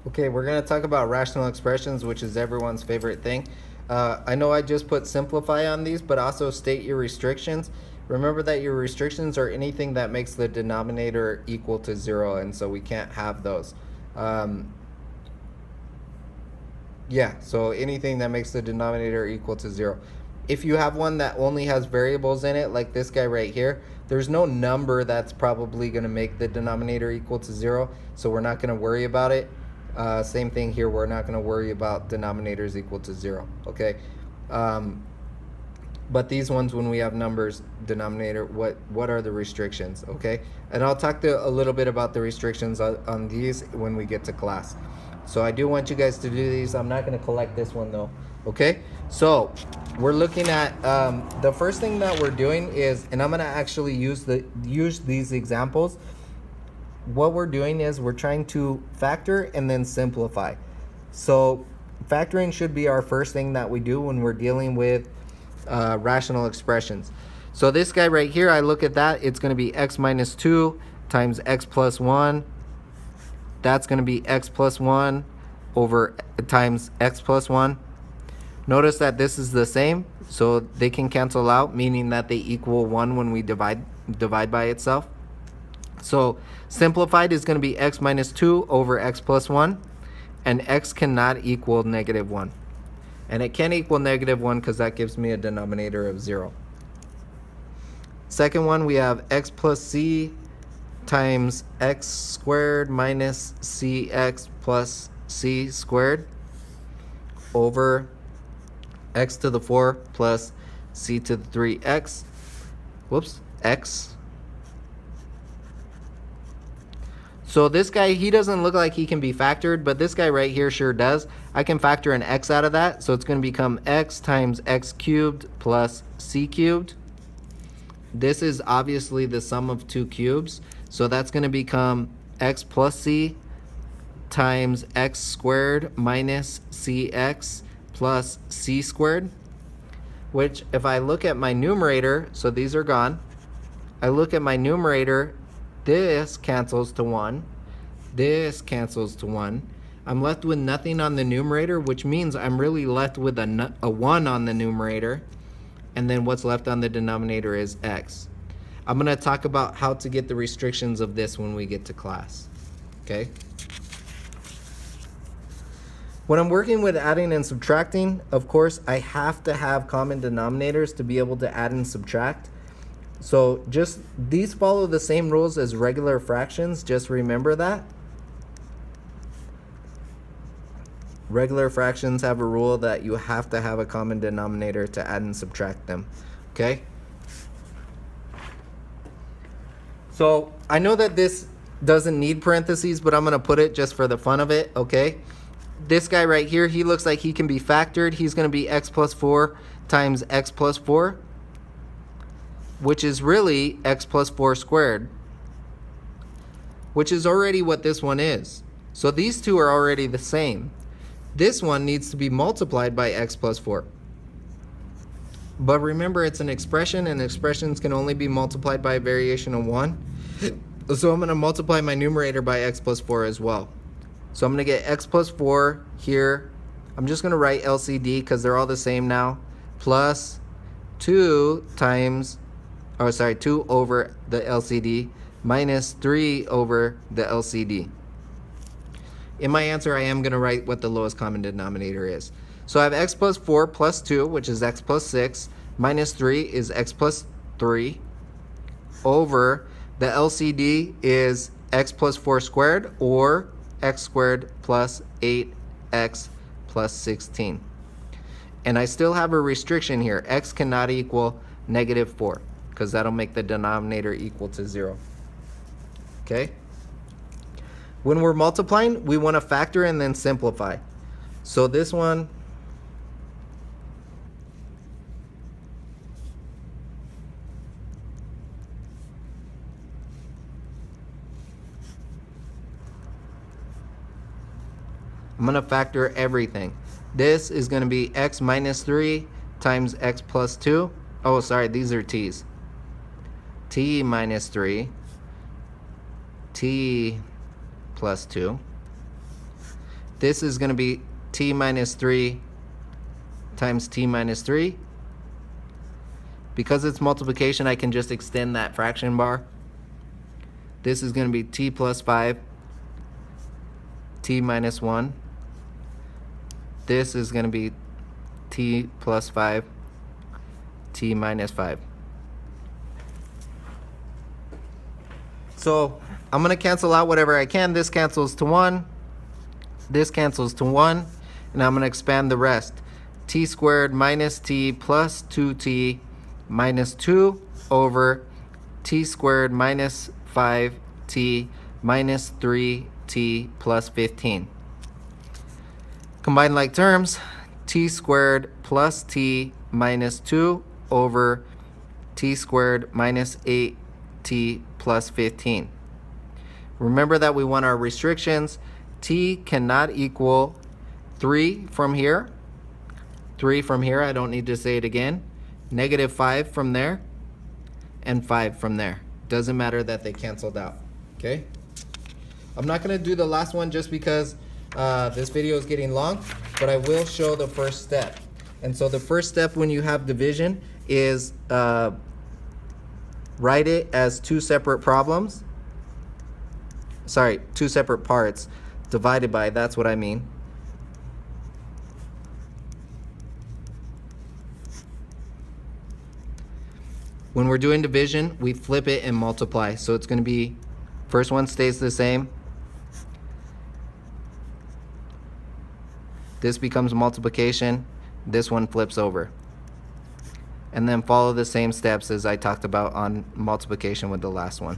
Okay, we're going to talk about rational expressions, which is everyone's favorite thing. I know I just put simplify on these, but also state your restrictions. Remember that your restrictions are anything that makes the denominator equal to 0, and so we can't have those. Yeah, so anything that makes the denominator equal to 0. If you have one that only has variables in it, like this guy right here, there's no number that's probably going to make the denominator equal to 0, so we're not going to worry about it. Same thing here, we're not going to worry about denominators equal to 0, okay? But these ones, when we have numbers, denominator, what are the restrictions, okay? And I'll talk a little bit about the restrictions on these when we get to class. So I do want you guys to do these. I'm not going to collect this one though, okay? So we're looking at the first thing that we're doing is, and I'm going to actually use these examples. What we're doing is we're trying to factor and then simplify. So factoring should be our first thing that we do when we're dealing with rational expressions. So this guy right here, I look at that, it's going to be x minus 2 times x plus 1. That's going to be x plus 1 over times x plus 1. Notice that this is the same, so they can cancel out, meaning that they equal 1 when we divide by itself. So simplified is going to be x minus 2 over x plus 1, and x cannot equal negative 1. And it can equal negative 1 because that gives me a denominator of 0. Second one, we have x plus c times x squared minus cx plus c squared over x to the 4 plus c to the 3x. Whoops, x. So this guy, he doesn't look like he can be factored, but this guy right here sure does. I can factor an x out of that, so it's going to become x times x cubed plus c cubed. This is obviously the sum of two cubes, so that's going to become x plus c times x squared minus cx plus c squared, which if I look at my numerator, so these are gone. I look at my numerator, this cancels to 1. This cancels to 1. I'm left with nothing on the numerator, which means I'm really left with a 1 on the numerator. And then what's left on the denominator is x. I'm going to talk about how to get the restrictions of this when we get to class. Okay? When I'm working with adding and subtracting, of course, I have to have common denominators to be able to add and subtract. So just these follow the same rules as regular fractions. Just remember that. Regular fractions have a rule that you have to have a common denominator to add and subtract them. Okay? So I know that this doesn't need parentheses, but I'm going to put it just for the fun of it. Okay? This guy right here, he looks like he can be factored. He's going to be x plus 4 times x plus 4. Which is really x plus 4 squared, which is already what this one is. So these two are already the same. This one needs to be multiplied by x plus 4. But remember, it's an expression, and expressions can only be multiplied by a variation of 1. So I'm going to multiply my numerator by x plus 4 as well. So I'm going to get x plus 4 here. I'm just going to write LCD because they're all the same now. Plus 2 times 2 over the LCD minus 3 over the LCD. In my answer, I am going to write what the lowest common denominator is. So I have x plus 4 plus 2, which is x plus 6, minus 3 is x plus 3, over the LCD is x plus 4 squared, or x squared plus 8x plus 16. And I still have a restriction here. X cannot equal negative 4. Because that'll make the denominator equal to 0. Okay? When we're multiplying, we want to factor and then simplify. So this one, I'm going to factor everything. This is going to be x minus 3 times x plus 2. Oh, sorry, these are t's. T minus 3, t plus 2. This is going to be t minus 3 times t minus 3. Because it's multiplication, I can just extend that fraction bar. This is going to be t plus 5, t minus 1. This is going to be t plus 5, t minus 5. So I'm going to cancel out whatever I can. This cancels to 1. This cancels to 1. And I'm going to expand the rest. T squared minus t plus 2t minus 2 over t squared minus 5t minus 3t plus 15. Combine like terms. T squared plus t minus 2 over t squared minus 8t plus 15. Remember that we want our restrictions. T cannot equal 3 from here. 3 from here, I don't need to say it again. Negative 5 from there. And 5 from there. Doesn't matter that they canceled out. Okay? I'm not going to do the last one just because this video is getting long, but I will show the first step. And so the first step when you have division is write it as two separate problems. Sorry, two separate parts divided by, that's what I mean. When we're doing division, we flip it and multiply. So it's going to be, first one stays the same. This becomes multiplication. This one flips over. And then follow the same steps as I talked about on multiplication with the last one.